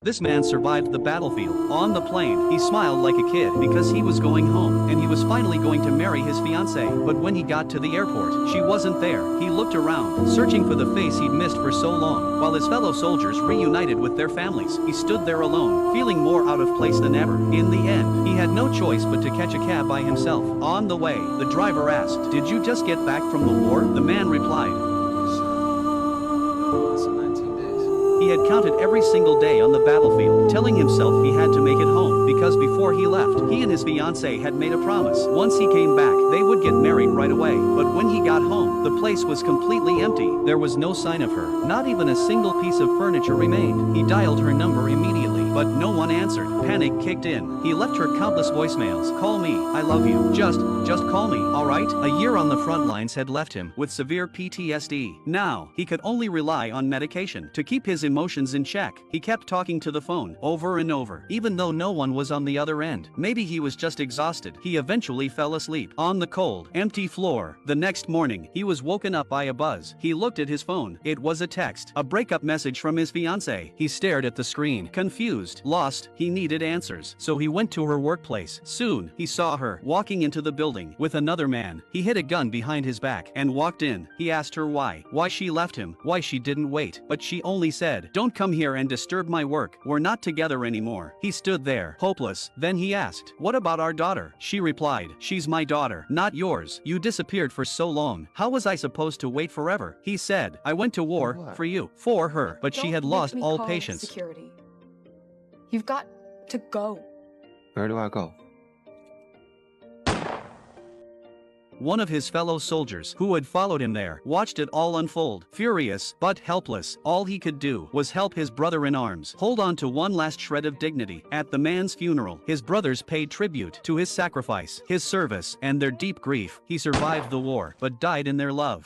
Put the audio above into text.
This man survived the battlefield. On the plane, he smiled like a kid because he was going home and he was finally going to marry his fiancée. But when he got to the airport, she wasn't there. He looked around, searching for the face he'd missed for so long. While his fellow soldiers reunited with their families, he stood there alone, feeling more out of place than ever. In the end, he had no choice but to catch a cab by himself. On the way, the driver asked, "Did you just get back from the war?" The man replied, he had counted every single day on the battlefield, telling himself he had to make it home, because before he left, he and his fiancée had made a promise. Once he came back, they would get married right away. But when he got home, the place was completely empty. There was no sign of her. Not even a single piece of furniture remained. He dialed her number immediately, but no one answered. Panic kicked in. He left her countless voicemails. "Call me, I love you. Just call me, alright?" A year on the front lines had left him with severe PTSD. Now, he could only rely on medication to keep his emotions in check. He kept talking to the phone over and over, even though no one was on the other end. Maybe he was just exhausted. He eventually fell asleep on the cold, empty floor. The next morning, he was woken up by a buzz. He looked at his phone. It was a text, a breakup message from his fiancée. He stared at the screen, confused, lost. He needed answers. So he went to her workplace. Soon, he saw her walking into the building with another man. He hid a gun behind his back and walked in. He asked her why she left him, why she didn't wait. But she only said, "Don't come here and disturb my work. We're not together anymore." He stood there, hopeless. Then he asked, "What about our daughter?" She replied, "She's my daughter, not yours. You disappeared for so long. How was I supposed to wait forever?" He said, "I went to war for you, for her." But she had lost all patience. Security. You've got to go. Where do I go? One of his fellow soldiers, who had followed him there, watched it all unfold. Furious, but helpless, all he could do was help his brother in arms hold on to one last shred of dignity. At the man's funeral, his brothers paid tribute to his sacrifice, his service, and their deep grief. He survived the war, but died in their love.